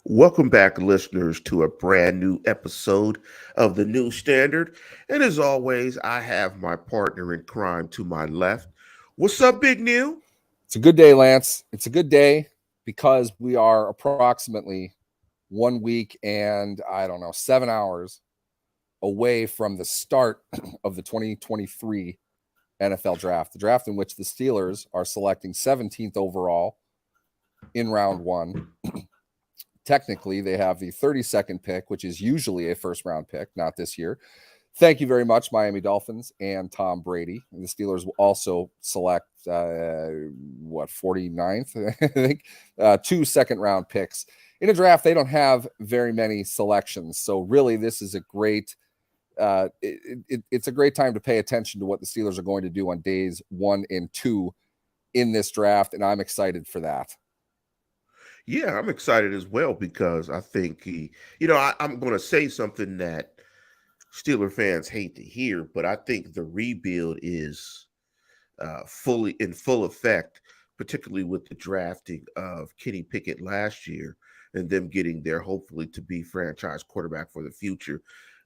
Welcome back, listeners, to a brand new episode of the New Standard. And as always, I have my partner in crime to my left. What's up, Big Neil? It's a good day, Lance. It's a good day because we are approximately 1 week and 7 hours away from the start of the 2023 NFL draft, the draft in which the Steelers are selecting 17th overall in round one. Technically, they have the 32nd pick, which is usually a first round pick, not this year. Thank you very much, Miami Dolphins and Tom Brady. And the Steelers will also select 49th, I think, 2 second-round picks in a draft. They don't have very many selections, so really, this is a great. It's a great time to pay attention to what the Steelers are going to do on days 1 and 2 in this draft, and I'm excited for that. Yeah, I'm excited as well because I think I'm going to say something that Steeler fans hate to hear, but I think the rebuild is fully in full effect, particularly with the drafting of Kenny Pickett last year and them getting there, hopefully to be franchise quarterback for the future.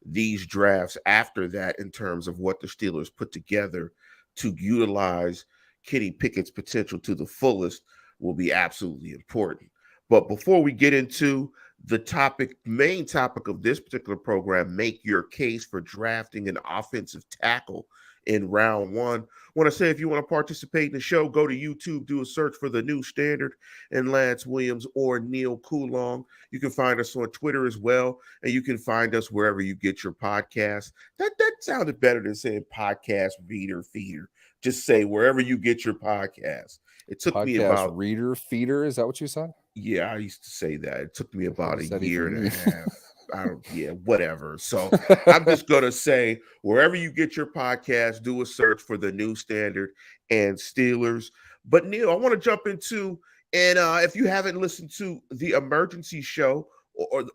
These drafts after that, in terms of what the Steelers put together to utilize Kenny Pickett's potential to the fullest, will be absolutely important. But before we get into the main topic of this particular program, make your case for drafting an offensive tackle in round one. Want to say, if you want to participate in the show, go to YouTube, do a search for the New Standard and Lance Williams or Neil Coulong. You can find us on Twitter as well, and you can find us wherever you get your podcasts. That sounded better than saying podcast reader feeder. Just say wherever you get your podcasts. It took me Podcast about reader feeder, is that what you said? Yeah, I used to say that. It took me I thought about you a said year even and a me. half. I don't, yeah, whatever. So I'm just going to say wherever you get your podcast, do a search for the New Standard and Steelers. But Neil, I want to jump into, and if you haven't listened to the emergency show or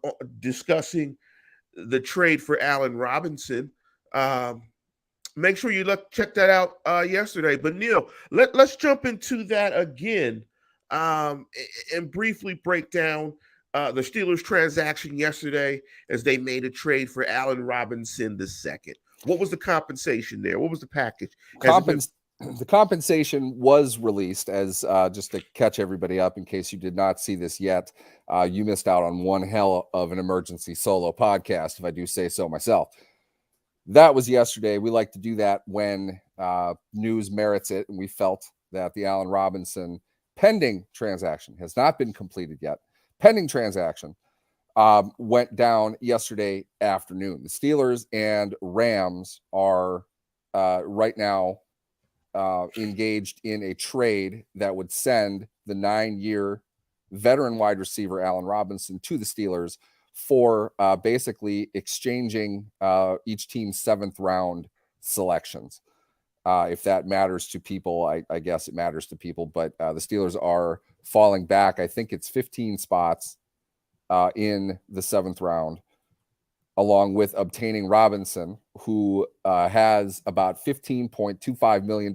discussing the trade for Allen Robinson, um, make sure you check that out yesterday. But Neil, let's jump into that again and briefly break down the Steelers transaction yesterday as they made a trade for Allen Robinson II. What was the compensation there? What was the package? Has it been? Compens- the compensation was released as just to catch everybody up in case you did not see this yet. You missed out on one hell of an emergency solo podcast, if I do say so myself. That was yesterday. We like to do that when news merits it, and we felt that the Allen Robinson pending transaction has not been completed yet. Pending transaction went down yesterday afternoon. The Steelers and Rams are right now engaged in a trade that would send the 9-year veteran wide receiver Allen Robinson to the Steelers for basically exchanging each team's 7th-round selections. If that matters to people, I guess it matters to people, but the Steelers are falling back. I think it's 15 spots in the 7th round, along with obtaining Robinson, who has about $15.25 million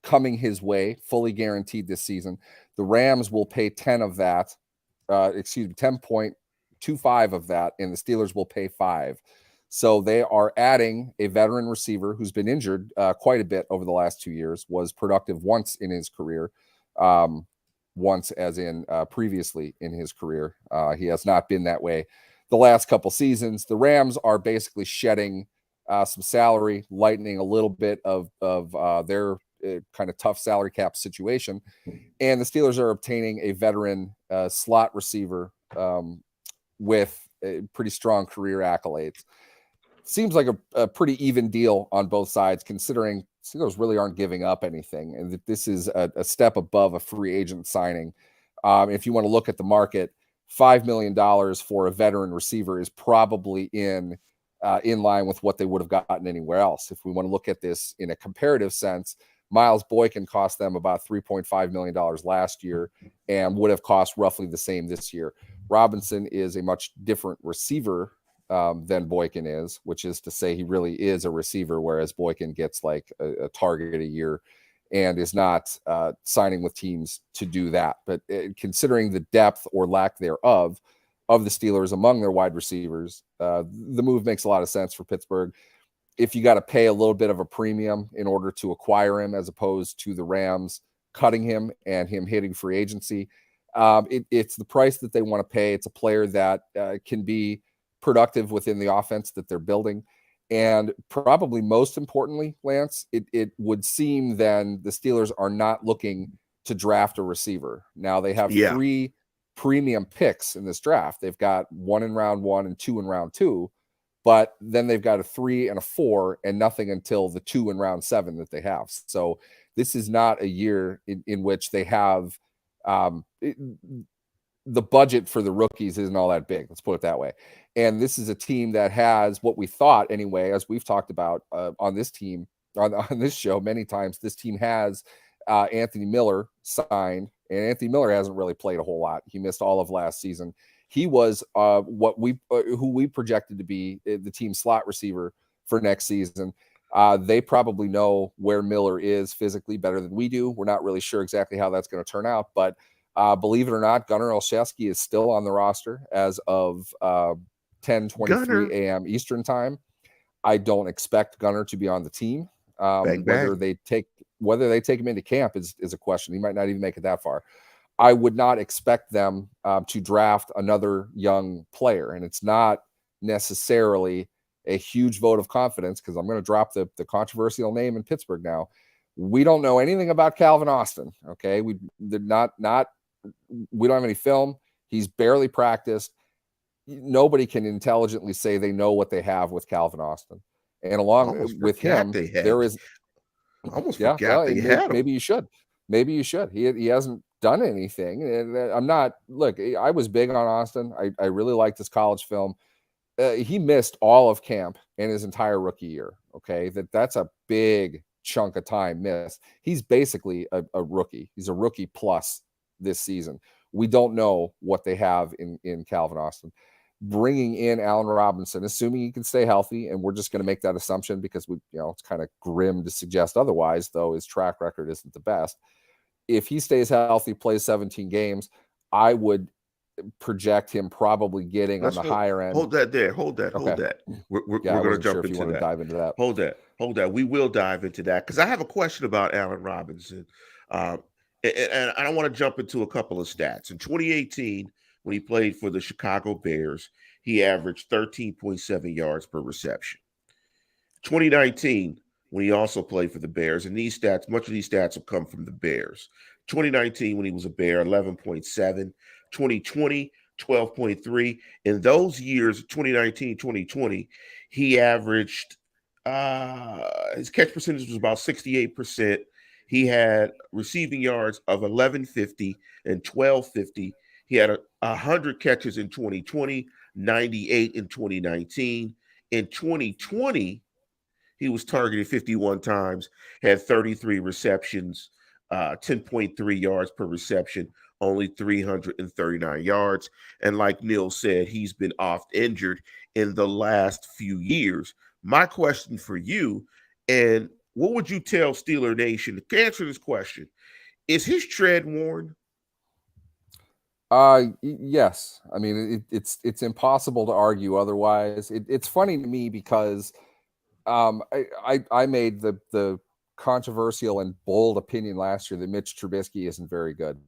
coming his way, fully guaranteed this season. The Rams will pay 10 of that, 10.25 of that, and the Steelers will pay 5. So they are adding a veteran receiver who's been injured quite a bit over the last 2 years, was productive once in his career, once as in previously in his career. He has not been that way the last couple seasons. The Rams are basically shedding some salary, lightening a little bit of their kind of tough salary cap situation. And the Steelers are obtaining a veteran slot receiver with pretty strong career accolades. Seems like a pretty even deal on both sides, considering Steelers really aren't giving up anything, and that this is a step above a free agent signing. If you want to look at the market, $5 million for a veteran receiver is probably in line with what they would have gotten anywhere else. If we want to look at this in a comparative sense, Miles Boykin cost them about $3.5 million last year and would have cost roughly the same this year. Robinson is a much different receiver than Boykin is, which is to say he really is a receiver, whereas Boykin gets like a target a year and is not signing with teams to do that. But considering the depth or lack thereof of the Steelers among their wide receivers. The move makes a lot of sense for Pittsburgh. If you got to pay a little bit of a premium in order to acquire him, as opposed to the Rams cutting him and him hitting free agency, it's the price that they want to pay. It's a player that can be productive within the offense that they're building. And probably most importantly, Lance, it would seem then the Steelers are not looking to draft a receiver. Now they have 3 premium picks in this draft. They've got 1 in round 1 and 2 in round 2, but then they've got a 3 and a 4 and nothing until the 2 in round 7 that they have. So this is not a year in which they have the budget for the rookies isn't all that big. Let's put it that way. And this is a team that has what we thought anyway, as we've talked about on this team, on this show many times, this team has Anthony Miller signed, and Anthony Miller hasn't really played a whole lot. He missed all of last season. He was who we projected to be the team slot receiver for next season. They probably know where Miller is physically better than we do. We're not really sure exactly how that's going to turn out, but believe it or not, Gunnar Olszewski is still on the roster as of 10:23 a.m. Eastern time. I don't expect Gunnar to be on the team. Whether they take him into camp is a question. He might not even make it that far. I would not expect them to draft another young player, and it's not necessarily a huge vote of confidence, because I'm going to drop the controversial name in Pittsburgh now. We don't know anything about Calvin Austin. Okay, we don't have any film. He's barely practiced. Nobody can intelligently say they know what they have with Calvin Austin. And along with him, there is maybe you should. Maybe you should. He hasn't done anything. And I was big on Austin. I really liked his college film. He missed all of camp and his entire rookie year. Okay, that's a big chunk of time missed. He's basically a rookie. He's a rookie plus this season. We don't know what they have in Calvin Austin. Bringing in Allen Robinson, assuming he can stay healthy, and we're just going to make that assumption because it's kind of grim to suggest otherwise, though his track record isn't the best. If he stays healthy, plays 17 games, I would project him probably getting on the higher end. Hold that there. Hold that. We're going to jump into that. Dive into that. Hold that. We will dive into that, because I have a question about Allen Robinson. And I want to jump into a couple of stats. In 2018, when he played for the Chicago Bears, he averaged 13.7 yards per reception. 2019, when he also played for the Bears, and much of these stats have come from the Bears. 2019, when he was a Bear, 11.7. 2020, 12.3. In those years, 2019, 2020, he averaged, his catch percentage was about 68%. He had receiving yards of 1150 and 1250. He had 100 catches in 2020, 98 in 2019. In 2020, he was targeted 51 times, had 33 receptions, 10.3 yards per reception, only 339 yards. And like Neil said, he's been oft injured in the last few years. My question for you, and what would you tell Steeler Nation to answer this question? Is his tread worn? Yes. I mean, it's impossible to argue otherwise. It's funny to me because I made the controversial and bold opinion last year that Mitch Trubisky isn't very good.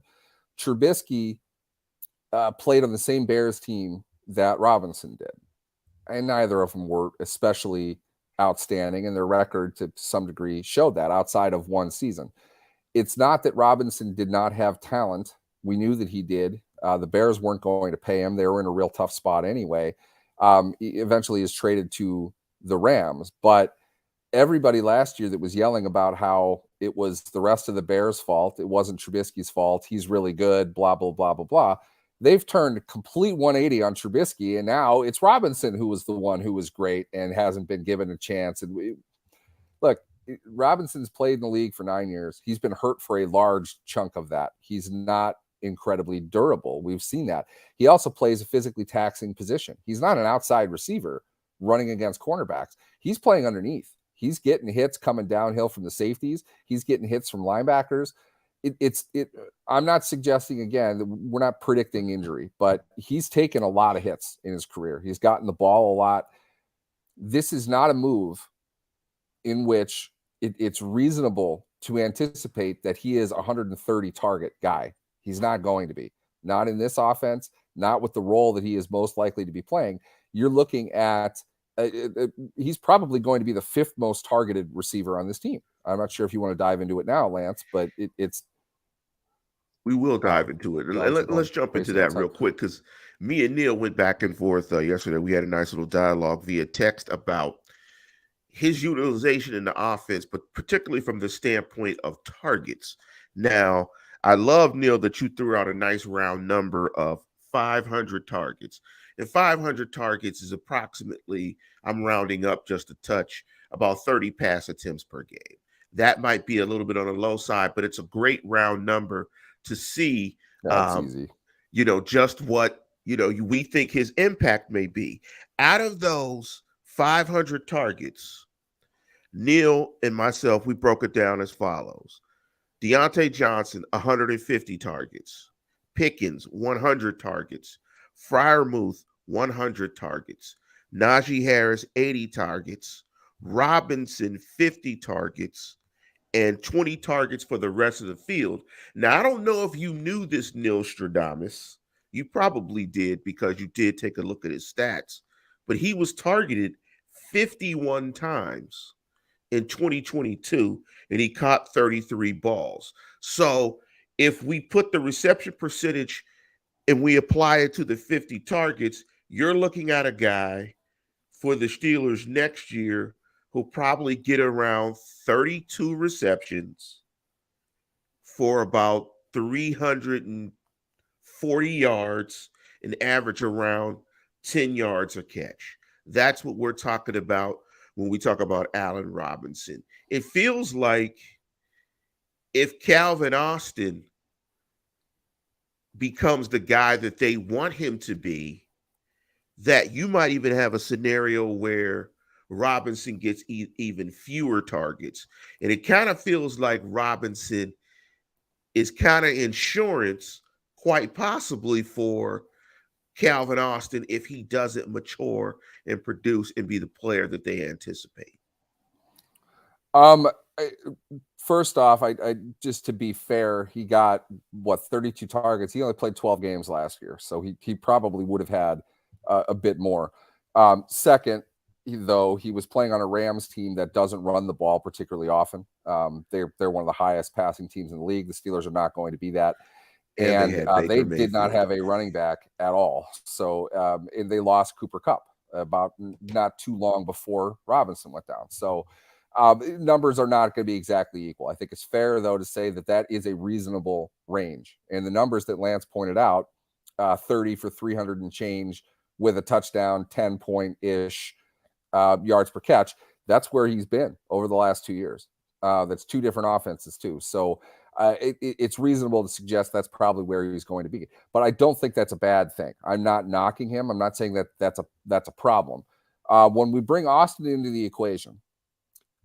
Trubisky played on the same Bears team that Robinson did, and neither of them were especially outstanding, and their record to some degree showed that outside of one season. It's not that Robinson did not have talent. We knew that he did. The Bears weren't going to pay him. They were in a real tough spot anyway. He eventually is traded to the Rams, but everybody last year that was yelling about how it was the rest of the Bears' fault, it wasn't Trubisky's fault, he's really good, blah, blah, blah, blah, blah. They've turned a complete 180 on Trubisky, and now it's Robinson who was the one who was great and hasn't been given a chance. And look, Robinson's played in the league for 9 years. He's been hurt for a large chunk of that. He's not incredibly durable. We've seen that. He also plays a physically taxing position. He's not an outside receiver running against cornerbacks. He's playing underneath. He's getting hits coming downhill from the safeties. He's getting hits from linebackers. I'm not suggesting, again, that we're not predicting injury, but he's taken a lot of hits in his career. He's gotten the ball a lot. This is not a move in which it's reasonable to anticipate that he is a 130 target guy. He's not going to be. Not in this offense, not with the role that he is most likely to be playing. You're looking at he's probably going to be the 5th most targeted receiver on this team. I'm not sure if you want to dive into it now, Lance, but it's. We will dive into it. And let's jump into that real quick, because me and Neil went back and forth yesterday. We had a nice little dialogue via text about his utilization in the offense, but particularly from the standpoint of targets. Now, I love, Neil, that you threw out a nice round number of 500 targets. And 500 targets is approximately, I'm rounding up just a touch, about 30 pass attempts per game. That might be a little bit on the low side, but it's a great round number to see, that's easy. Just what, we think his impact may be. Out of those 500 targets, Neil and myself, we broke it down as follows. Deontay Johnson, 150 targets. Pickens, 100 targets. Freiermuth, 100 targets. Najee Harris, 80 targets. Robinson, 50 targets. And 20 targets for the rest of the field. Now, I don't know if you knew this, Neil Stradamus. You probably did, because you did take a look at his stats. But he was targeted 51 times in 2022, and he caught 33 balls. So if we put the reception percentage and we apply it to the 50 targets, you're looking at a guy for the Steelers next year who'll probably get around 32 receptions for about 340 yards and average around 10 yards a catch. That's what we're talking about when we talk about Allen Robinson. It feels like if Calvin Austin becomes the guy that they want him to be, that you might even have a scenario where Robinson gets even fewer targets. And it kind of feels like Robinson is kind of insurance, quite possibly, for Calvin Austin if he doesn't mature and produce and be the player that they anticipate. First off, I just to be fair, he got 32 targets. He only played 12 games last year, so he probably would have had a bit more. Second, though, he was playing on a Rams team that doesn't run the ball particularly often. They're one of the highest passing teams in the league. The Steelers are not going to be that. And they did not have a running back at all. So and they lost Cooper Kupp about not too long before Robinson went down. So numbers are not going to be exactly equal. I think it's fair, though, to say that is a reasonable range. And the numbers that Lance pointed out, 30 for 300 and change with a touchdown, 10-point-ish yards per catch, that's where he's been over the last 2 years. That's 2 different offenses, too. So it's reasonable to suggest that's probably where he's going to be. But I don't think that's a bad thing. I'm not knocking him. I'm not saying that's a problem. When we bring Austin into the equation,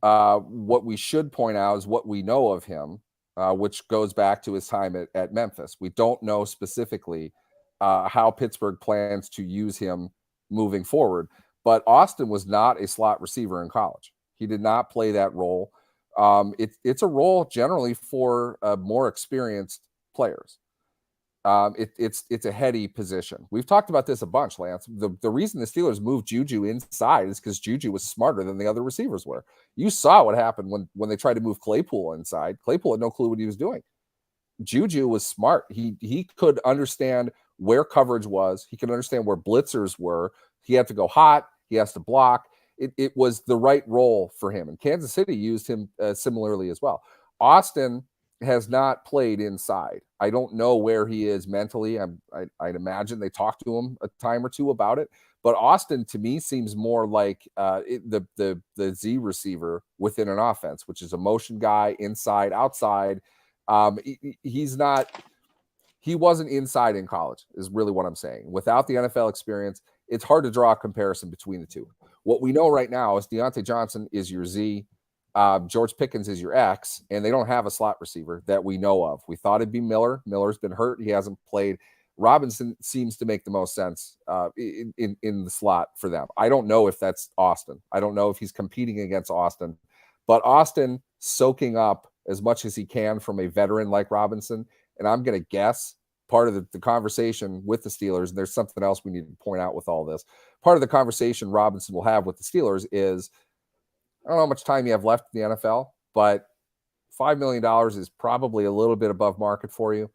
what we should point out is what we know of him, which goes back to his time at Memphis. We don't know specifically how Pittsburgh plans to use him moving forward. But Austin was not a slot receiver in college. He did not play that role. It's a role generally for more experienced players. It's a heady position. We've talked about this a bunch, Lance. The reason the Steelers moved Juju inside is because Juju was smarter than the other receivers were. You saw what happened when they tried to move Claypool inside. Claypool had no clue what he was doing. Juju was smart. He could understand where coverage was. He could understand where blitzers were. He had to go hot. He has to block. It was the right role for him. And Kansas City used him similarly as well. Austin has not played inside. I don't know where he is mentally. I'd imagine they talked to him a time or two about it. But Austin, to me, seems more like the Z receiver within an offense, which is a motion guy, inside, outside. He wasn't inside in college, is really what I'm saying. Without the NFL experience, it's hard to draw a comparison between the two. What we know right now is Deontay Johnson is your Z. George Pickens is your X, and they don't have a slot receiver that we know of. We thought it'd be Miller. Miller's been hurt. He hasn't played. Robinson seems to make the most sense in the slot for them. I don't know if that's Austin. I don't know if he's competing against Austin, but Austin soaking up as much as he can from a veteran like Robinson. And I'm going to guess part of the conversation with the Steelers, and there's something else we need to point out with all this. Part of the conversation Robinson will have with the Steelers is, I don't know how much time you have left in the NFL, but $5 million is probably a little bit above market for you.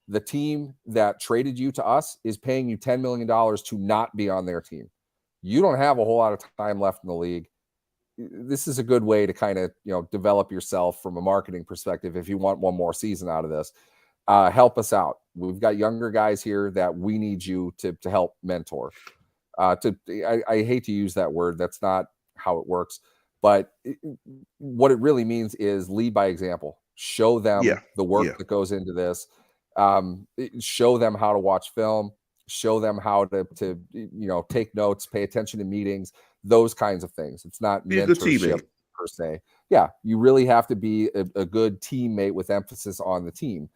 The team that traded you to us is paying you $10 million to not be on their team. You don't have a whole lot of time left in the league. This is a good way to kind of, develop yourself from a marketing perspective. If you want one more season out of this, help us out. We've got younger guys here that we need you to help mentor. I hate to use that word. That's not how it works. But what it really means is lead by example. Show them the work that goes into this. Show them how to watch film. Show them how to take notes, pay attention to meetings, those kinds of things. It's not mentorship per se. Yeah, you really have to be a good teammate with emphasis on the team.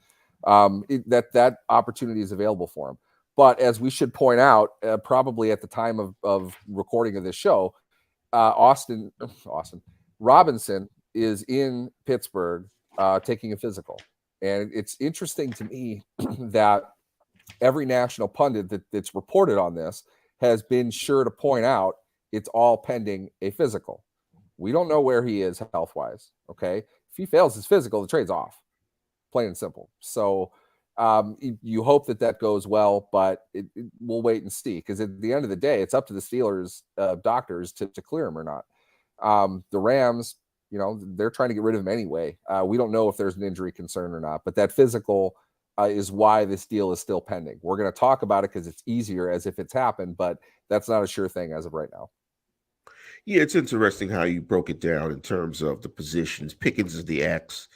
That opportunity is available for them. But as we should point out, probably at the time of recording of this show, Robinson is in Pittsburgh taking a physical. And it's interesting to me that every national pundit that's reported on this has been sure to point out it's all pending a physical. We don't know where he is health-wise, okay? If he fails his physical, the trade's off, plain and simple. So you hope that goes well, but we'll wait and see, because at the end of the day, it's up to the Steelers doctors to clear him or not. The Rams, they're trying to get rid of him anyway. We don't know if there's an injury concern or not, but that physical is why this deal is still pending. We're going to talk about it because it's easier as if it's happened, but that's not a sure thing as of right now. Yeah, it's interesting how you broke it down in terms of the positions. Pickens is the X,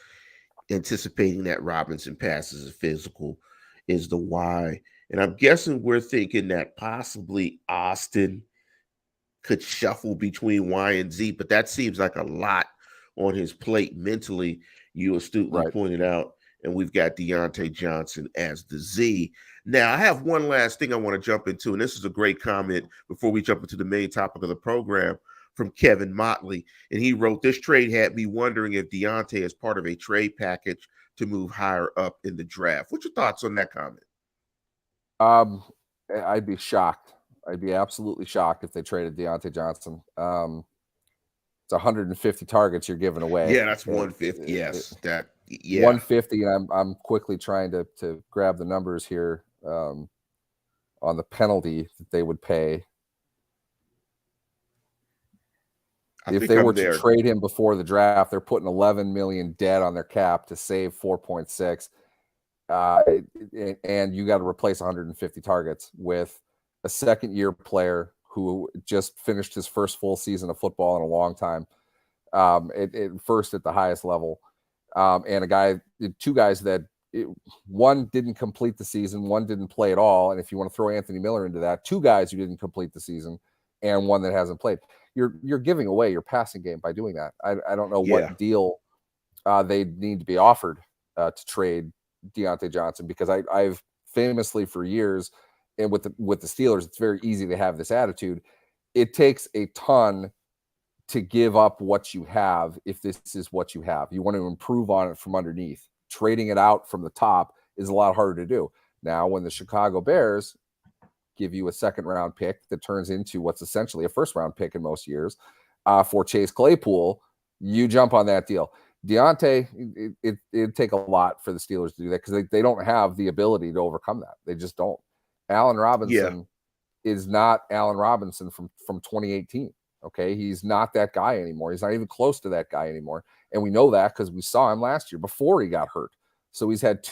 anticipating that Robinson passes a physical is the Y. And I'm guessing we're thinking that possibly Austin could shuffle between Y and Z, but that seems like a lot on his plate mentally, you astutely pointed out. And we've got Deontay Johnson as the Z. Now, I have one last thing I want to jump into, and this is a great comment before we jump into the main topic of the program from Kevin Motley. And he wrote, "This trade had me wondering if Deontay is part of a trade package to move higher up in the draft." What's your thoughts on that comment? I'd be shocked. I'd be absolutely shocked if they traded Deontay Johnson. It's 150 targets you're giving away. Yeah, that's 150. Yes, 150. And I'm quickly trying to grab the numbers here on the penalty that they would pay if they were to trade him before the draft. They're putting 11 million dead on their cap to save 4.6. And you got to replace 150 targets with a second-year player who just finished his first full season of football in a long time, first at the highest level, and two guys that one didn't complete the season, one didn't play at all. And if you want to throw Anthony Miller into that, two guys who didn't complete the season and one that hasn't played, you're giving away your passing game by doing that. I don't know what deal they need to be offered to trade Deontay Johnson, because I've famously for years, and with the Steelers, it's very easy to have this attitude. It takes a ton to give up what you have if this is what you have. You want to improve on it from underneath. Trading it out from the top is a lot harder to do. Now, when the Chicago Bears give you a second-round pick that turns into what's essentially a first-round pick in most years for Chase Claypool, you jump on that deal. Deontay, it'd take a lot for the Steelers to do that, because they don't have the ability to overcome that. They just don't. Allen Robinson is not Allen Robinson from 2018. Okay, he's not that guy anymore. He's not even close to that guy anymore, and we know that because we saw him last year before he got hurt. So he's had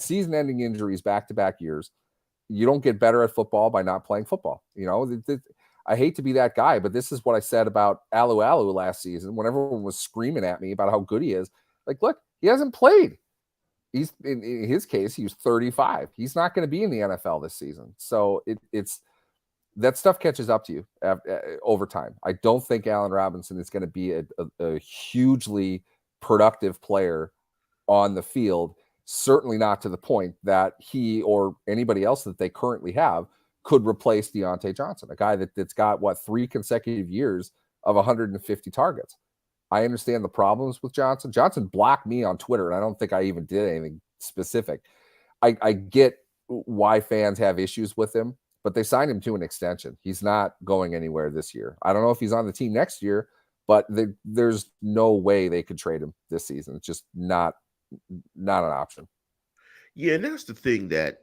season-ending injuries back-to-back years. You don't get better at football by not playing football. I hate to be that guy, but this is what I said about Alu last season when everyone was screaming at me about how good he is. Like, look, he hasn't played. He's in his case, he was 35. He's not going to be in the NFL this season. So it's that stuff catches up to you over time. I don't think Allen Robinson is going to be a hugely productive player on the field, certainly not to the point that he or anybody else that they currently have could replace Deontay Johnson, a guy that's got, 3 consecutive years of 150 targets. I understand the problems with Johnson. Johnson blocked me on Twitter, and I don't think I even did anything specific. I get why fans have issues with him, but they signed him to an extension. He's not going anywhere this year. I don't know if he's on the team next year, but there's no way they could trade him this season. It's just not an option. Yeah, and that's the thing that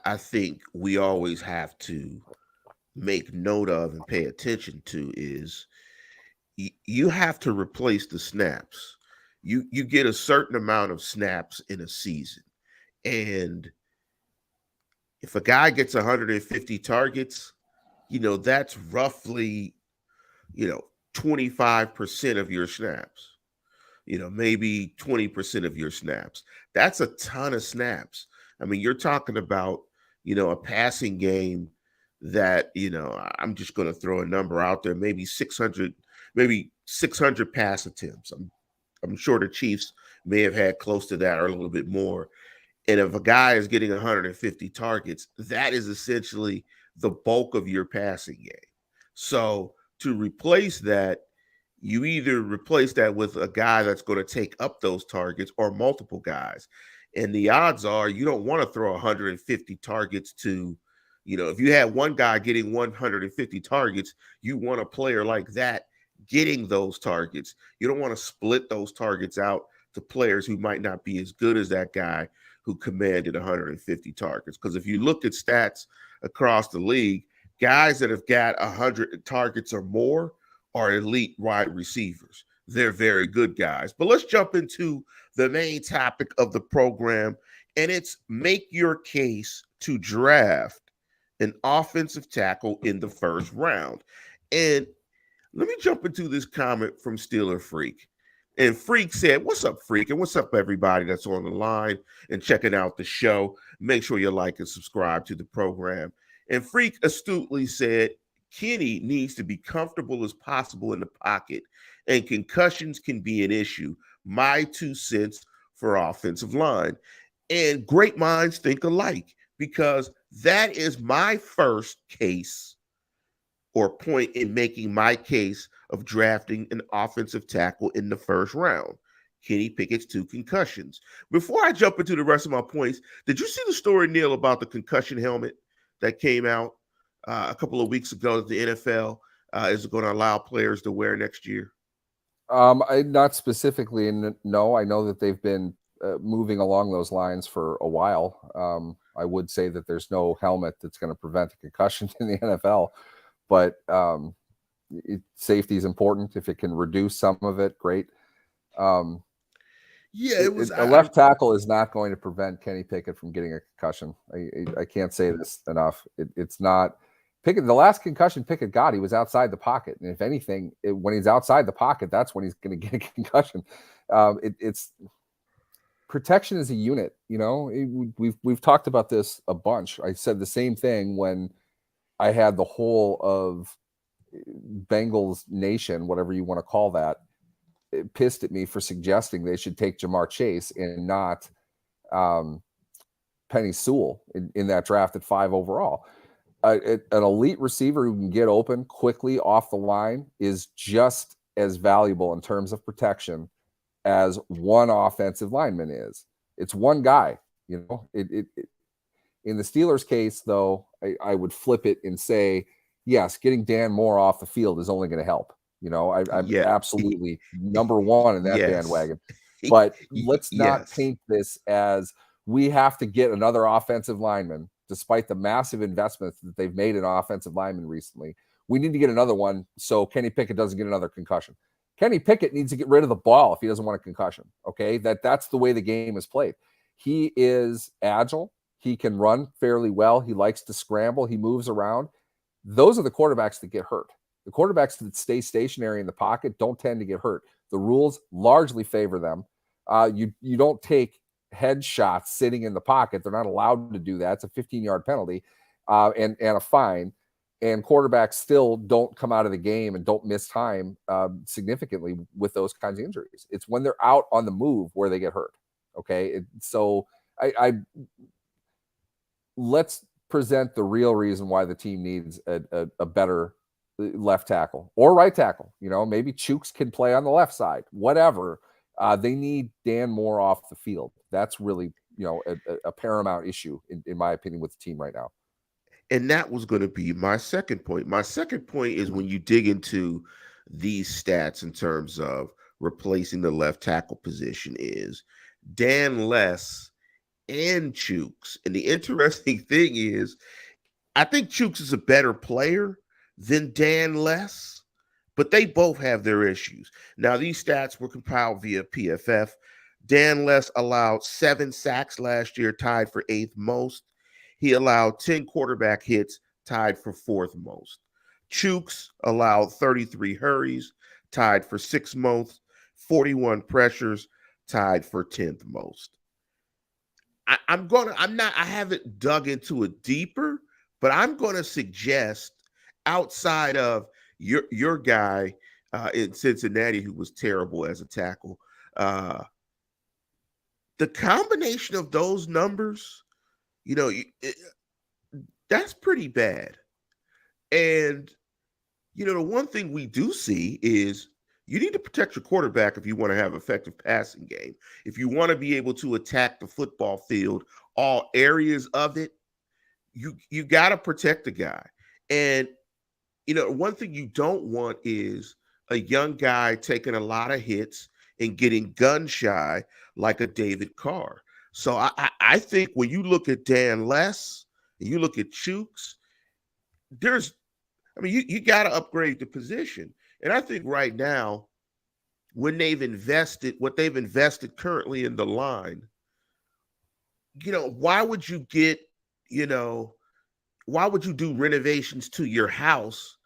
I think we always have to make note of and pay attention to is you have to replace the snaps. You get a certain amount of snaps in a season. And if a guy gets 150 targets, that's roughly, 25% of your snaps. Maybe 20% of your snaps. That's a ton of snaps. I mean, you're talking about, a passing game that, I'm just going to throw a number out there, maybe 600 pass attempts. I'm sure the Chiefs may have had close to that or a little bit more. And if a guy is getting 150 targets, that is essentially the bulk of your passing game. So to replace that, you either replace that with a guy that's going to take up those targets or multiple guys. And the odds are you don't want to throw 150 targets to, if you had one guy getting 150 targets, you want a player like that getting those targets. You don't want to split those targets out to players who might not be as good as that guy who commanded 150 targets. Because if you look at stats across the league, guys that have got 100 targets or more are elite wide receivers. They're very good guys. But let's jump into the main topic of the program, and it's make your case to draft an offensive tackle in the first round. And let me jump into this comment from Steeler Freak. And Freak said, "What's up, Freak? And what's up, everybody that's on the line and checking out the show? Make sure you like and subscribe to the program." And Freak astutely said, "Kenny needs to be comfortable as possible in the pocket, and concussions can be an issue. My 2 cents for offensive line." And great minds think alike, because that is my first case or point in making my case of drafting an offensive tackle in the first round. Kenny Pickett's 2 concussions. Before I jump into the rest of my points, did you see the story, Neil, about the concussion helmet that came out a couple of weeks ago that the NFL is going to allow players to wear next year? Not specifically, and no, I know that they've been moving along those lines for a while. I would say that there's no helmet that's going to prevent a concussion in the NFL, but safety is important. If it can reduce some of it, great. It was a left tackle is not going to prevent Kenny Pickett from getting a concussion. I can't say this enough. It's not Pickett. The last concussion Pickett got, he was outside the pocket, and if anything, when he's outside the pocket, that's when he's going to get a concussion. It's protection as a unit. We've talked about this a bunch. I said the same thing when I had the whole of Bengals Nation, whatever you want to call that, pissed at me for suggesting they should take Jamar Chase and not Penny Sewell in that draft at 5 overall. An elite receiver who can get open quickly off the line is just as valuable in terms of protection as one offensive lineman is. It's one guy, in the Steelers case, though, I would flip it and say, yes, getting Dan Moore off the field is only going to help. I'm absolutely number one in that bandwagon. But let's not paint this as we have to get another offensive lineman, despite the massive investments that they've made in offensive linemen recently. We need to get another one so Kenny Pickett doesn't get another concussion. Kenny Pickett needs to get rid of the ball if he doesn't want a concussion. Okay, that's the way the game is played. He is agile. He can run fairly well. He likes to scramble. He moves around. Those are the quarterbacks that get hurt. The quarterbacks that stay stationary in the pocket don't tend to get hurt. The rules largely favor them. You don't take headshots sitting in the pocket. They're not allowed to do that. It's a 15-yard penalty and a fine. and quarterbacks still don't come out of the game and don't miss time significantly with those kinds of injuries. It's when they're out on the move where they get hurt. Okay. So I let's present the real reason why the team needs a better left tackle or right tackle. Maybe Chooks can play on the left side, whatever. They need Dan Moore off the field. That's really, a paramount issue in my opinion with the team right now. And that was going to be my second point. My second point is when you dig into these stats in terms of replacing the left tackle position is Dan Less and Chooks. And the interesting thing is, I think Chooks is a better player than Dan Less, but they both have their issues. Now, these stats were compiled via PFF. Dan Less allowed 7 sacks last year, tied for 8th most. He allowed 10 quarterback hits, tied for 4th most. Chooks allowed 33 hurries, tied for 6th most, 41 pressures, tied for 10th most. I haven't dug into it deeper, but I'm going to suggest outside of your guy in Cincinnati who was terrible as a tackle, the combination of those numbers, that's pretty bad. And, the one thing we do see is you need to protect your quarterback if you want to have an effective passing game. If you want to be able to attack the football field, all areas of it, you got to protect the guy. And, one thing you don't want is a young guy taking a lot of hits and getting gun shy like a David Carr. So I think when you look at Dan Less and you look at Chooks, you got to upgrade the position. And I think right now, when what they've invested currently in the line, why would you do renovations to your house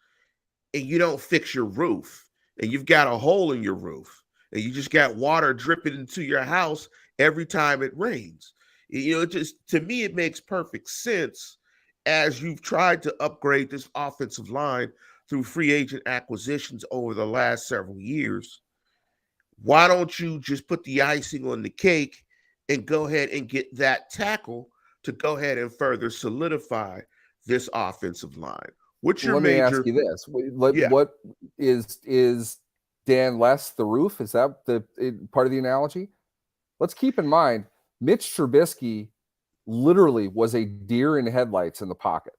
and you don't fix your roof and you've got a hole in your roof and you just got water dripping into your house every time it rains? To me, it makes perfect sense as you've tried to upgrade this offensive line through free agent acquisitions over the last several years. Why don't you just put the icing on the cake and go ahead and get that tackle to go ahead and further solidify this offensive line? What's your Let me ask you this. What is Dan Less the roof? Is that part of the analogy? Let's keep in mind, Mitch Trubisky literally was a deer in headlights in the pocket.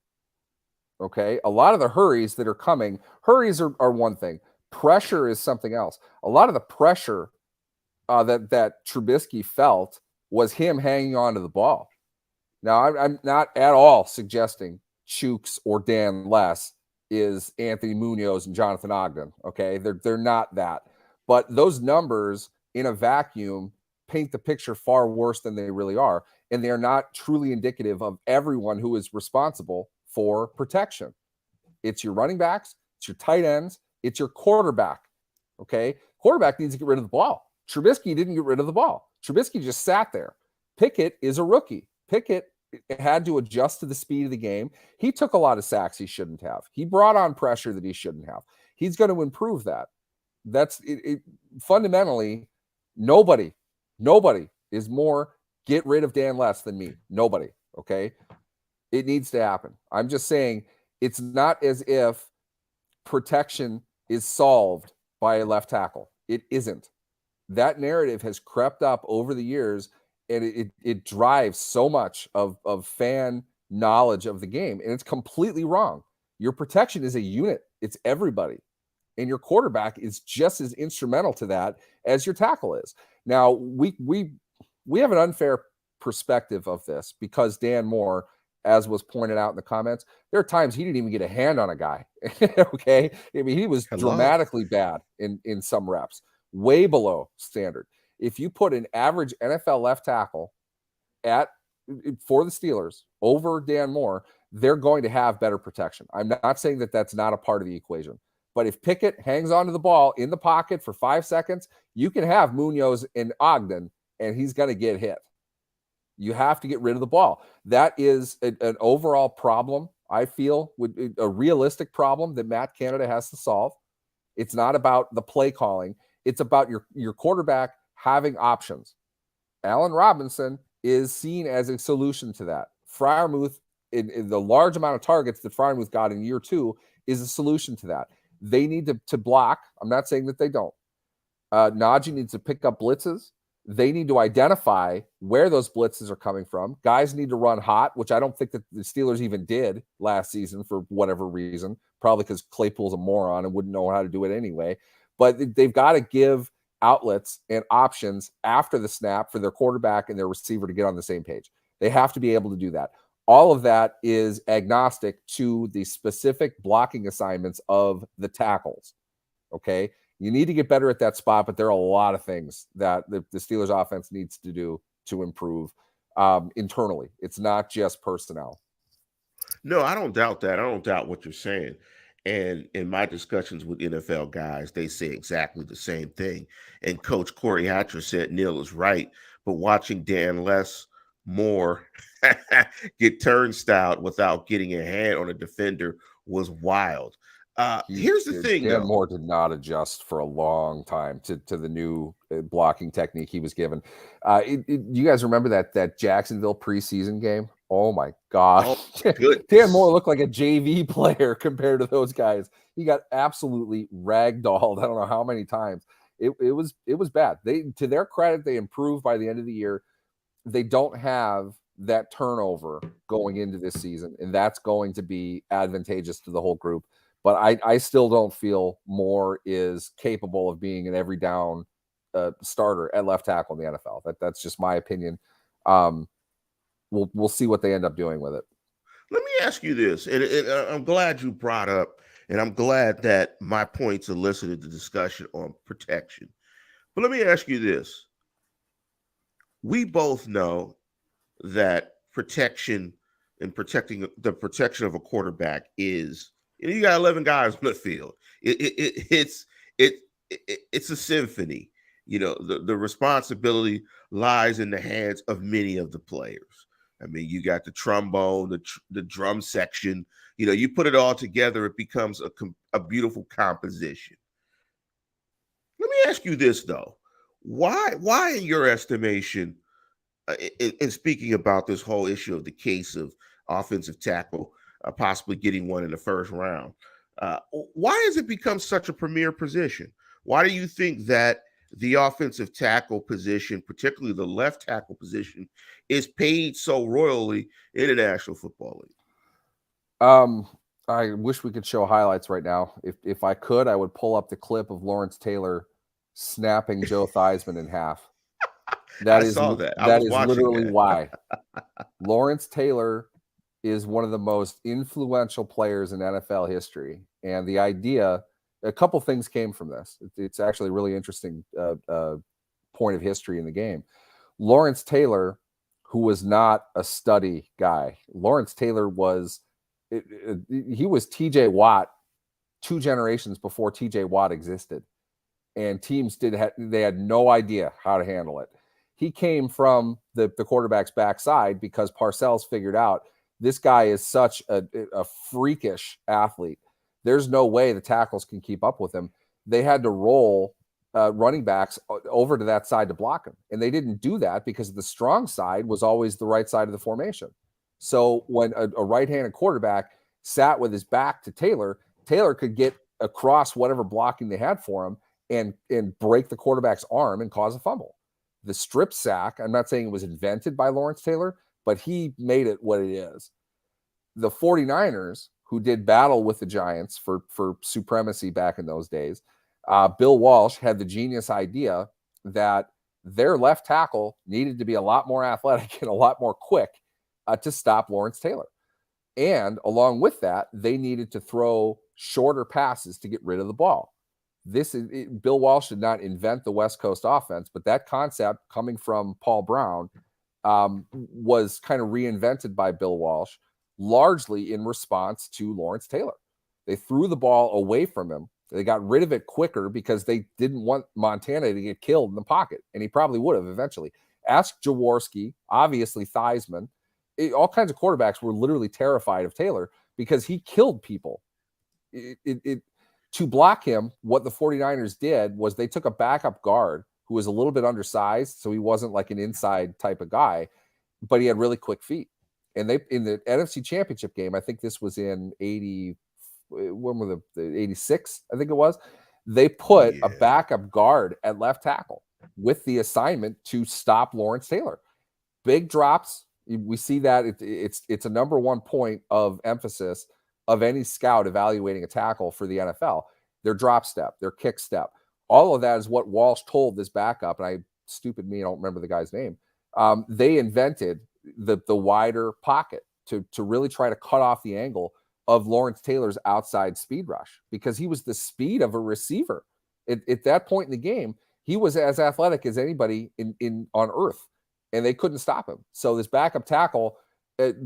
Okay. A lot of the hurries that are coming, are one thing. Pressure is something else. A lot of the pressure that Trubisky felt was him hanging on to the ball. Now, I'm not at all suggesting Chooks or Dan Less is Anthony Munoz and Jonathan Ogden. Okay. They're not that. But those numbers in a vacuum paint the picture far worse than they really are. And they are not truly indicative of everyone who is responsible for protection. It's your running backs, it's your tight ends, it's your quarterback. Okay. Quarterback needs to get rid of the ball. Trubisky didn't get rid of the ball. Trubisky just sat there. Pickett is a rookie. Pickett had to adjust to the speed of the game. He took a lot of sacks he shouldn't have. He brought on pressure that he shouldn't have. He's going to improve that. That's it. Fundamentally, nobody is more get rid of Dan Less than me. Nobody. Okay. It needs to happen. I'm just saying it's not as if protection is solved by a left tackle. It isn't. That narrative has crept up over the years, and it drives so much of fan knowledge of the game, and it's completely wrong. Your protection is a unit. It's everybody. And your quarterback is just as instrumental to that as your tackle is. Now, we have an unfair perspective of this because Dan Moore, as was pointed out in the comments, there are times he didn't even get a hand on a guy. Okay. I mean, he was dramatically bad in some reps, way below standard. If you put an average NFL left tackle for the Steelers over Dan Moore, they're going to have better protection. I'm not saying that that's not a part of the equation. But if Pickett hangs onto the ball in the pocket for 5 seconds, you can have Munoz and Ogden, and he's going to get hit. You have to get rid of the ball. That is an overall problem. I feel, would a realistic problem that Matt Canada has to solve. It's not about the play calling. It's about your quarterback having options. Allen Robinson is seen as a solution to that. Freiermuth, in the large amount of targets that Freiermuth got in year 2, is a solution to that. They need to block. I'm not saying that they don't. Najee needs to pick up blitzes. They need to identify where those blitzes are coming from. Guys need to run hot, which I don't think that the Steelers even did last season for whatever reason, probably because Claypool's a moron and wouldn't know how to do it anyway. But they've got to give outlets and options after the snap for their quarterback and their receiver to get on the same page. They have to be able to do that. All of that is agnostic to the specific blocking assignments of the tackles. Okay? You need to get better at that spot, but there are a lot of things that the Steelers offense needs to do to improve internally. It's not just personnel. No, I don't doubt that. I don't doubt what you're saying. And in my discussions with NFL guys, they say exactly the same thing. And Coach Corey Hatcher said Neil is right, but watching Dan Less Moore get turnstile without getting a hand on a defender was wild. Here's the thing, Dan Moore did not adjust for a long time to the new blocking technique he was given. You guys remember that Jacksonville preseason game? Oh my God. Oh, Dan Moore looked like a JV player compared to those guys. He got absolutely ragdolled. I don't know how many times. It was bad. To their credit, they improved by the end of the year. They don't have that turnover going into this season, and that's going to be advantageous to the whole group. But I still don't feel Moore is capable of being an every down starter at left tackle in the NFL. That's just my opinion. We'll see what they end up doing with it. Let me ask you this, and I'm glad you brought up, and I'm glad that my points elicited the discussion on protection. But let me ask you this. We both know that protection and protecting the protection of a quarterback is, you got 11 guys on the field. It's a symphony. The responsibility lies in the hands of many of the players. I mean, you got the trombone, the drum section. You put it all together, it becomes a beautiful composition. Let me ask you this though: why, in your estimation, in speaking about this whole issue of the case of offensive tackle possibly getting one in the first round, why has it become such a premier position? Why do you think that the offensive tackle position, particularly the left tackle position, is paid so royally in the National Football League? I wish we could show highlights right now. If I could, I would pull up the clip of Lawrence Taylor snapping Joe Theismann in half. I saw that. That is literally why. Lawrence Taylor is one of the most influential players in NFL history. And the idea, a couple things came from this. It's actually a really interesting point of history in the game. Lawrence Taylor, who was not a study guy, Lawrence Taylor was TJ Watt 2 generations before TJ Watt existed. And teams they had no idea how to handle it. He came from the quarterback's backside because Parcells figured out this guy is such a freakish athlete. There's no way the tackles can keep up with him. They had to roll running backs over to that side to block him. And they didn't do that because the strong side was always the right side of the formation. So when a right-handed quarterback sat with his back to Taylor, Taylor could get across whatever blocking they had for him and break the quarterback's arm and cause a fumble. The strip sack, I'm not saying it was invented by Lawrence Taylor, but he made it what it is. The 49ers, who did battle with the Giants for supremacy back in those days, Bill Walsh had the genius idea that their left tackle needed to be a lot more athletic and a lot more quick to stop Lawrence Taylor. And along with that, they needed to throw shorter passes to get rid of the ball. Bill Walsh did not invent the West Coast offense, but that concept coming from Paul Brown was kind of reinvented by Bill Walsh, largely in response to Lawrence Taylor. They threw the ball away from him. They got rid of it quicker because they didn't want Montana to get killed in the pocket, and he probably would have eventually. Ask Jaworski, obviously Theismann. All kinds of quarterbacks were literally terrified of Taylor because he killed people. To block him, what the 49ers did was they took a backup guard who was a little bit undersized, so he wasn't like an inside type of guy, but he had really quick feet. And they, in the NFC Championship game, I think this was in 80, when were the 86, I think it was, they put a backup guard at left tackle with the assignment to stop Lawrence Taylor. Big drops. We see that it's a number one point of emphasis of any scout evaluating a tackle for the NFL. Their drop step, their kick step. All of that is what Walsh told this backup, and I don't remember the guy's name. They invented the wider pocket to really try to cut off the angle of Lawrence Taylor's outside speed rush, because he was the speed of a receiver. At that point in the game, he was as athletic as anybody on earth, and they couldn't stop him. So this backup tackle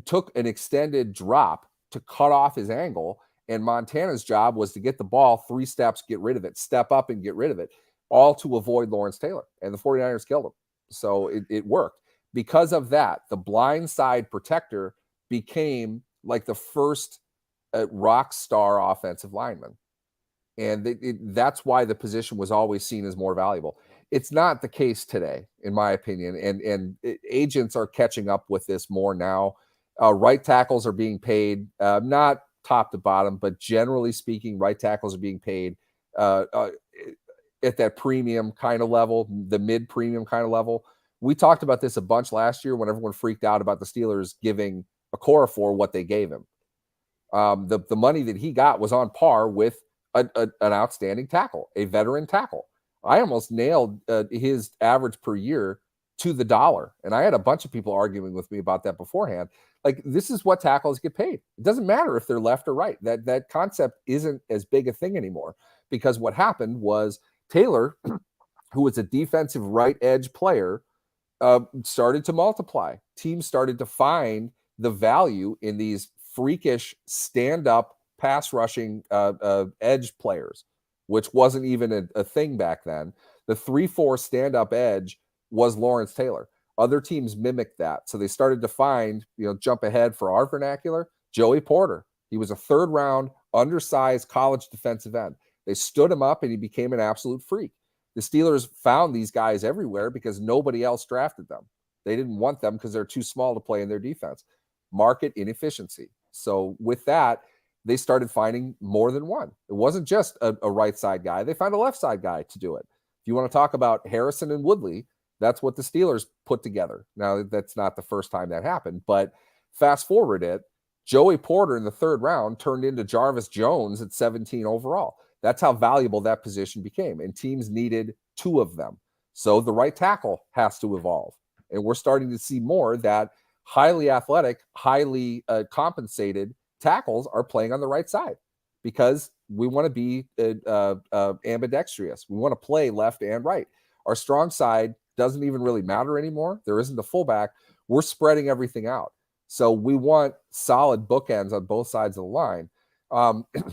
took an extended drop to cut off his angle, and Montana's job was to get the ball 3 steps, get rid of it, step up and get rid of it, all to avoid Lawrence Taylor. And the 49ers killed him. So it worked. Because of that, the blind side protector became like the first rock star offensive lineman. And that's why the position was always seen as more valuable. It's not the case today, in my opinion. And agents are catching up with this more now. Right tackles are being paid, not top to bottom, but generally speaking, right tackles are being paid at that premium kind of level, the mid-premium kind of level. We talked about this a bunch last year when everyone freaked out about the Steelers giving Okorafor what they gave him. The money that he got was on par with an outstanding tackle, a veteran tackle. I almost nailed his average per year to the dollar. And I had a bunch of people arguing with me about that beforehand. Like, this is what tackles get paid. It doesn't matter if they're left or right. That concept isn't as big a thing anymore, because what happened was Taylor, who was a defensive right edge player, started to multiply. Teams started to find the value in these freakish stand-up pass rushing edge players, which wasn't even a thing back then. The 3-4 stand-up edge was Lawrence Taylor. Other teams mimicked that. So they started to find, jump ahead for our vernacular, Joey Porter. He was a 3rd round, undersized college defensive end. They stood him up and he became an absolute freak. The Steelers found these guys everywhere because nobody else drafted them. They didn't want them because they're too small to play in their defense. Market inefficiency. So with that, they started finding more than one. It wasn't just a right side guy. They found a left side guy to do it. If you want to talk about Harrison and Woodley, that's what the Steelers put together. Now, that's not the first time that happened, but fast forward it, Joey Porter in the 3rd round turned into Jarvis Jones at 17 overall. That's how valuable that position became, and teams needed 2 of them. So the right tackle has to evolve, and we're starting to see more that highly athletic, highly compensated tackles are playing on the right side, because we want to be ambidextrous. We want to play left and right. Our strong side doesn't even really matter anymore. There isn't a fullback. We're spreading everything out. So we want solid bookends on both sides of the line.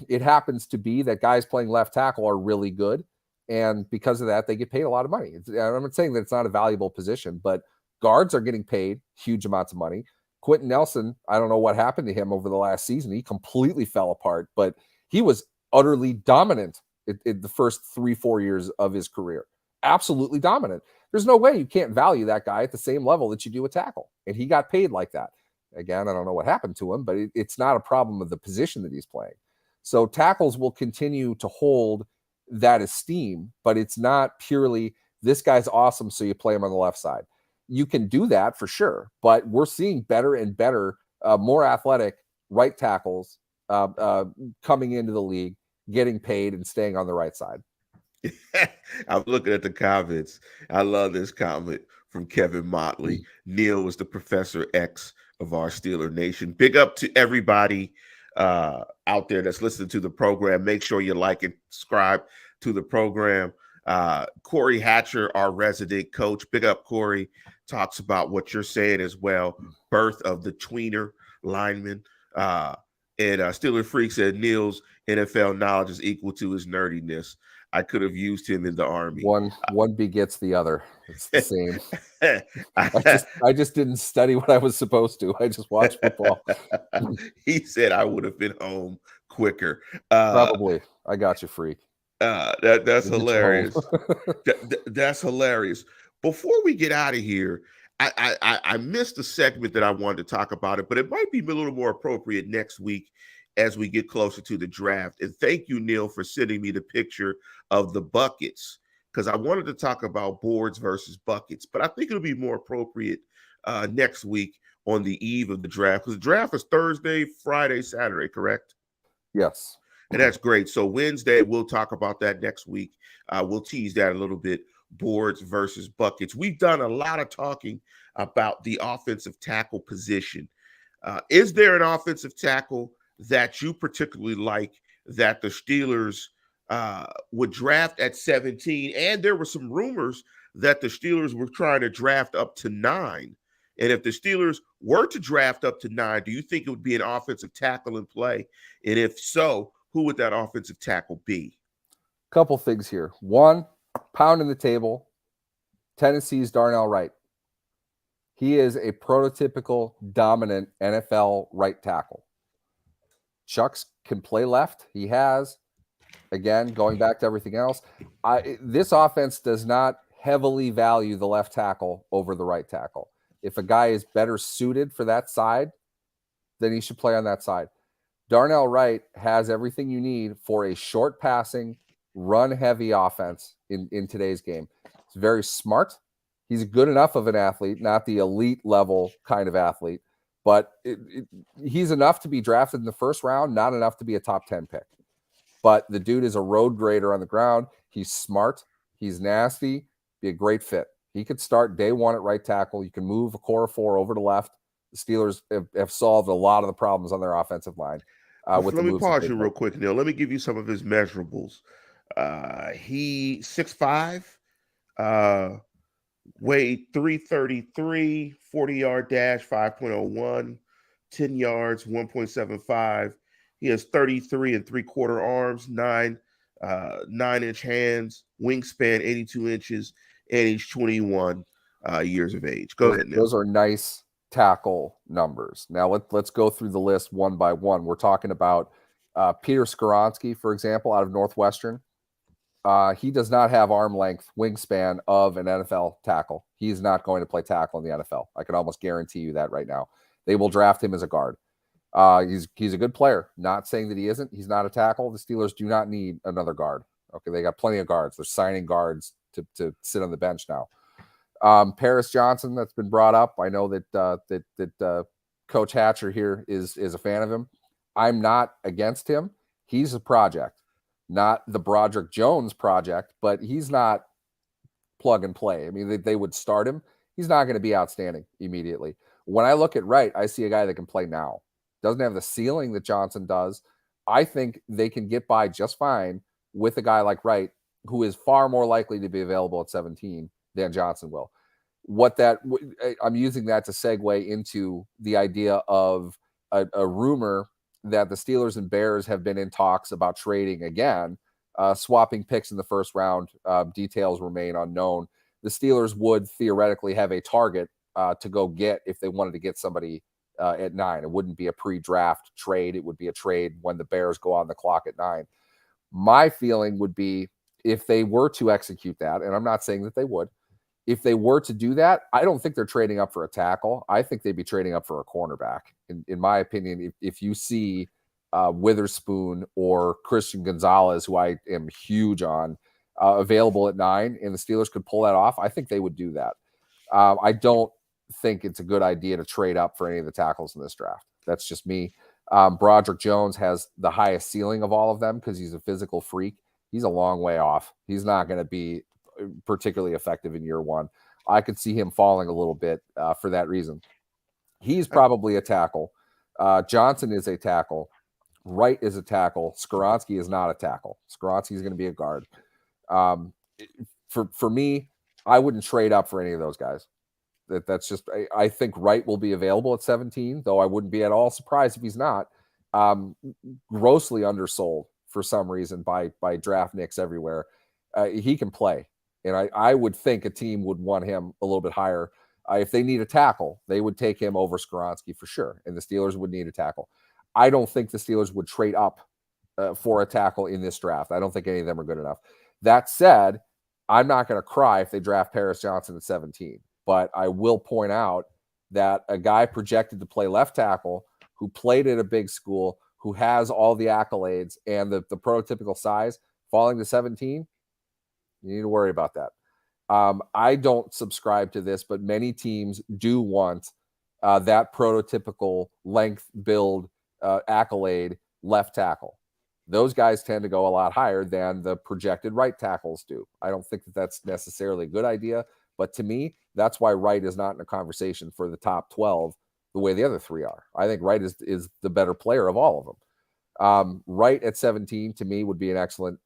It happens to be that guys playing left tackle are really good, and because of that, they get paid a lot of money. I'm not saying that it's not a valuable position, but guards are getting paid huge amounts of money. Quentin Nelson, I don't know what happened to him over the last season. He completely fell apart, but he was utterly dominant in the first 3-4 years of his career. Absolutely dominant. There's no way you can't value that guy at the same level that you do a tackle. And he got paid like that. Again, I don't know what happened to him, but it's not a problem of the position that he's playing. So tackles will continue to hold that esteem, but it's not purely this guy's awesome, so you play him on the left side. You can do that for sure, but we're seeing better and better, more athletic right tackles coming into the league, getting paid and staying on the right side. I'm looking at the comments. I love this comment from Kevin Motley. Neil was the Professor X of our Steeler Nation. Big up to everybody out there that's listening to the program. Make sure you like and subscribe to the program. Corey Hatcher, our resident coach, big up Corey, talks about what you're saying as well. Birth of the tweener lineman. And Steeler Freak said Neil's NFL knowledge is equal to his nerdiness. I could have used him in the Army. One begets the other. It's the same. I- I just didn't study what I was supposed to. I just watched football. He said I would have been home quicker. Uh, Probably. I got you, freak. that's We'll get you home. hilarious. That's hilarious. Before we get out of here, I missed a segment that I wanted to talk about it, but it might be a little more appropriate next week as we get closer to the draft. And thank you, Neil, for sending me the picture of the buckets because I wanted to talk about boards versus buckets, but I think it'll be more appropriate next week on the eve of the draft because the draft is Thursday, Friday, Saturday, correct? Yes. And that's great. So Wednesday, we'll talk about that next week. We'll tease that a little bit. Boards versus buckets. We've done a lot of talking about the offensive tackle position. Is there an offensive tackle that you particularly like that the Steelers would draft at 17? And there were some rumors that the Steelers were trying to draft up to 9. And if the Steelers were to draft up to 9, do you think it would be an offensive tackle in play? And if so, who would that offensive tackle be? Couple things here. One, pounding the table, Tennessee's Darnell Wright. He is a prototypical dominant NFL right tackle. Chucks can play left. He has. Again, going back to everything else, this offense does not heavily value the left tackle over the right tackle. If a guy is better suited for that side, then he should play on that side. Darnell Wright has everything you need for a short passing, run-heavy offense in today's game. He's very smart. He's good enough of an athlete, not the elite level kind of athlete, but he's enough to be drafted in the first round, not enough to be a top 10 pick. But the dude is a road grader on the ground. He's smart. He's nasty. Be a great fit. He could start day one at right tackle. You can move a core of 4 over to left. The Steelers have solved a lot of the problems on their offensive line. Let me pause you real quick, Neil. Let me give you some of his measurables. He 6'5", weighed 333, 40-yard dash, 5.01, 10 yards, 1.75. He has 33 and 3/4 arms, 9-inch hands, wingspan 82 inches, and he's 21 years of age. Go ahead, Neil. Those are nice tackle numbers. Now let's go through the list one by one. We're talking about Peter Skoronski, for example, out of Northwestern. He does not have arm length wingspan of an NFL tackle. He's not going to play tackle in the NFL. I can almost guarantee you that right now. They will draft him as a guard. He's a good player. Not saying that he isn't. He's not a tackle. The Steelers do not need another guard. Okay, they got plenty of guards. They're signing guards to sit on the bench now. Paris Johnson, that's been brought up. I know that Coach Hatcher here is a fan of him. I'm not against him. He's a project, not the Broderick Jones project, but he's not plug and play. I mean, they would start him. He's not going to be outstanding immediately. When I look at Wright, I see a guy that can play now. Doesn't have the ceiling that Johnson does. I think they can get by just fine with a guy like Wright, who is far more likely to be available at 17 than Johnson will. I'm using that to segue into the idea of a rumor that the Steelers and Bears have been in talks about trading again, swapping picks in the first round. Details remain unknown. The Steelers would theoretically have a target to go get if they wanted to get somebody at 9. It wouldn't be a pre-draft trade. It would be a trade when the Bears go on the clock at 9. My feeling would be if they were to execute that, and I'm not saying that they would, if they were to do that, I don't think they're trading up for a tackle. I think they'd be trading up for a cornerback. In my opinion, if you see Witherspoon or Christian Gonzalez, who I am huge on, available at 9, and the Steelers could pull that off, I think they would do that. I don't think it's a good idea to trade up for any of the tackles in this draft. That's just me. Broderick Jones has the highest ceiling of all of them because he's a physical freak. He's a long way off. He's not going to be particularly effective in year one. I could see him falling a little bit for that reason. He's probably a tackle. Johnson is a tackle. Wright is a tackle. Skoronski is not a tackle. Skoronski is going to be a guard. For me, I wouldn't trade up for any of those guys. That's just, I think Wright will be available at 17, though I wouldn't be at all surprised if he's not. Grossly undersold for some reason by draft nicks everywhere. he can play. And I would think a team would want him a little bit higher. If they need a tackle, they would take him over Skoronski for sure. And the Steelers would need a tackle. I don't think the Steelers would trade up for a tackle in this draft. I don't think any of them are good enough. That said, I'm not going to cry if they draft Paris Johnson at 17. But I will point out that a guy projected to play left tackle who played at a big school, who has all the accolades and the prototypical size, falling to 17, you need to worry about that. I don't subscribe to this, but many teams do want that prototypical length, build, accolade left tackle. Those guys tend to go a lot higher than the projected right tackles do. I don't think that that's necessarily a good idea, but to me, that's why Wright is not in a conversation for the top 12 the way the other three are. I think Wright is the better player of all of them. Wright at 17 to me would be an excellent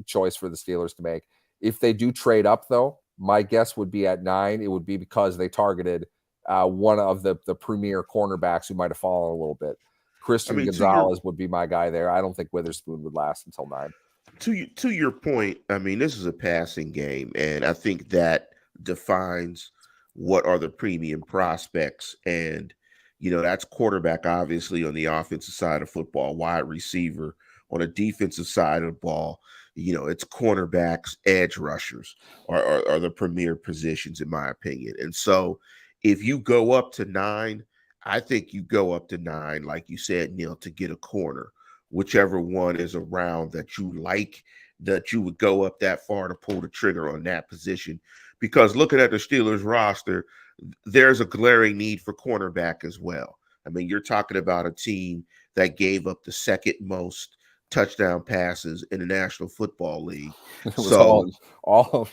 choice for the Steelers to make. If they do trade up, though, my guess would be at 9. It would be because they targeted one of the premier cornerbacks who might have fallen a little bit. Christian Gonzalez would be my guy there. I don't think Witherspoon would last until 9. To your point, I mean, this is a passing game, and I think that defines what are the premium prospects. And, that's quarterback, obviously, on the offensive side of football, wide receiver on a defensive side of the ball. It's cornerbacks, edge rushers are the premier positions, in my opinion. And so if you go up to 9, I think you go up to 9, like you said, Neil, to get a corner, whichever one is around that you like, that you would go up that far to pull the trigger on that position. Because looking at the Steelers roster, there's a glaring need for cornerback as well. I mean, you're talking about a team that gave up the second most touchdown passes in the National Football League. It was all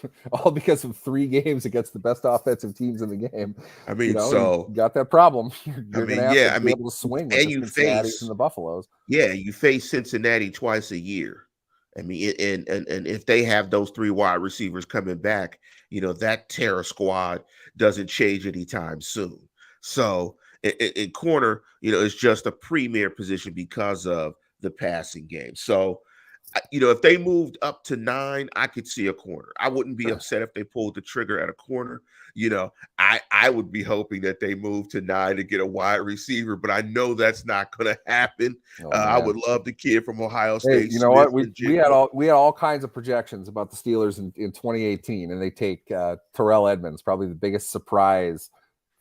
because of 3 games against the best offensive teams in the game. I mean, you got that problem. You're going to have to be able to swing with the Cincinnati's and the Buffaloes. Yeah, you face Cincinnati twice a year. I mean, and if they have those 3 wide receivers coming back, that terror squad doesn't change anytime soon. So in corner, it's just a premier position because of the passing game. So, if they moved up to 9, I could see a corner. I wouldn't be upset if they pulled the trigger at a corner. I would be hoping that they move to 9 to get a wide receiver, but I know that's not going to happen. I would love the kid from Ohio State. Hey, you know what? We had all kinds of projections about the Steelers in 2018, and they take Terrell Edmonds, probably the biggest surprise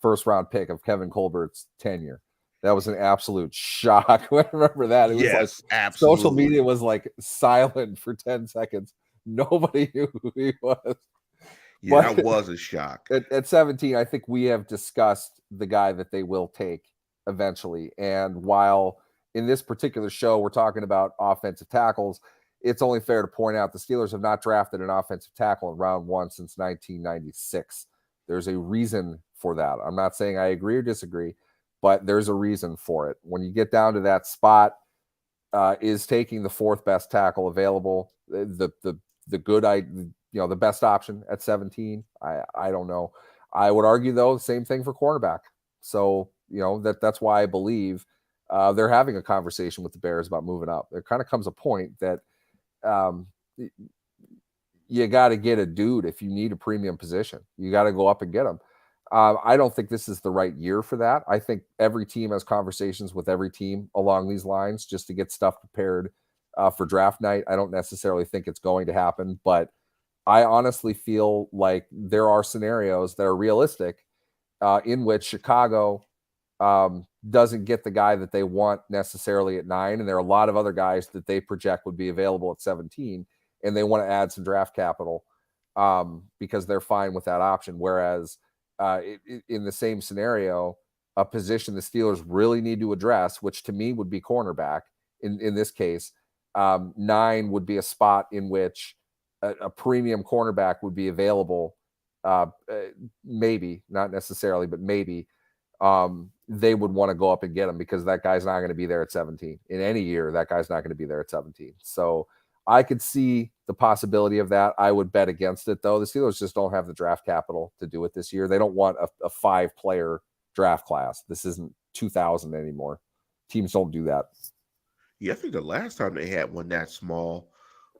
first-round pick of Kevin Colbert's tenure. That was an absolute shock. I remember that. It was absolutely. Social media was like silent for 10 seconds. Nobody knew who he was. Yeah, that was a shock. At 17, I think we have discussed the guy that they will take eventually. And while in this particular show we're talking about offensive tackles, it's only fair to point out the Steelers have not drafted an offensive tackle in round 1 since 1996. There's a reason for that. I'm not saying I agree or disagree, but there's a reason for it. When you get down to that spot, is taking the 4th best tackle available the best option at 17? I don't know. I would argue though, same thing for cornerback. So that's why I believe they're having a conversation with the Bears about moving up. There kind of comes a point that you got to get a dude if you need a premium position. You got to go up and get him. I don't think this is the right year for that. I think every team has conversations with every team along these lines just to get stuff prepared for draft night. I don't necessarily think it's going to happen, but I honestly feel like there are scenarios that are realistic in which Chicago doesn't get the guy that they want necessarily at 9. And there are a lot of other guys that they project would be available at 17, and they want to add some draft capital because they're fine with that option. Whereas in the same scenario, a position the Steelers really need to address, which to me would be cornerback in this case, 9 would be a spot in which a premium cornerback would be available. Maybe, not necessarily, but maybe they would want to go up and get him because that guy's not going to be there at 17. In any year, that guy's not going to be there at 17. So I could see the possibility of that. I would bet against it, though. The Steelers just don't have the draft capital to do it this year. They don't want a 5-player draft class. This isn't 2000 anymore. Teams don't do that. Yeah, I think the last time they had one that small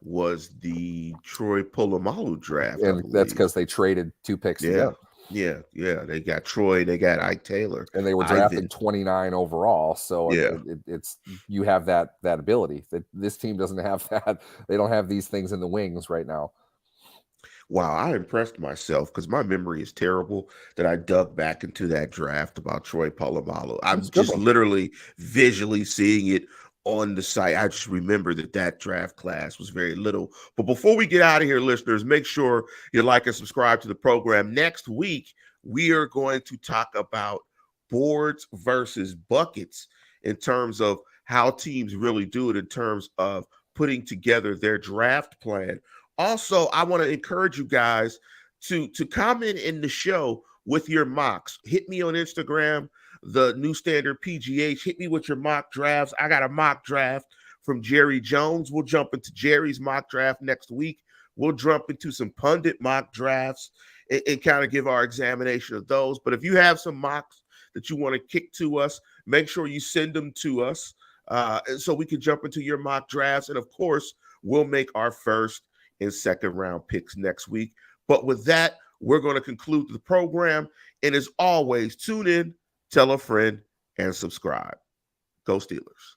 was the Troy Polamalu draft, I And that's believe. because they traded 2 picks Yeah, together. yeah. They got Troy, they got Ike Taylor, And they were Ivan. drafted 29 overall. So Yeah. it's you have that ability. That this team doesn't have that. They don't have these things in the wings right now. Wow, I impressed myself because my memory is terrible that I dug back into that draft about Troy Polamalu. It's I'm a good just one. literally visually seeing it on the site. I just remember that draft class was very little. But before we get out of here, listeners, make sure you like and subscribe to the program. Next week, we are going to talk about boards versus buckets in terms of how teams really do it in terms of putting together their draft plan. Also, I want to encourage you guys to comment in the show with your mocks. Hit me on Instagram, the New Standard PGH. Hit me with your mock drafts. I got a mock draft from Jerry Jones. We'll jump into Jerry's mock draft next week. We'll jump into some pundit mock drafts and kind of give our examination of those. But if you have some mocks that you want to kick to us, make sure you send them to us so we can jump into your mock drafts. And of course, we'll make our first and second round picks next week. But with that, we're going to conclude the program. And as always, tune in, tell a friend, and subscribe. Go Steelers.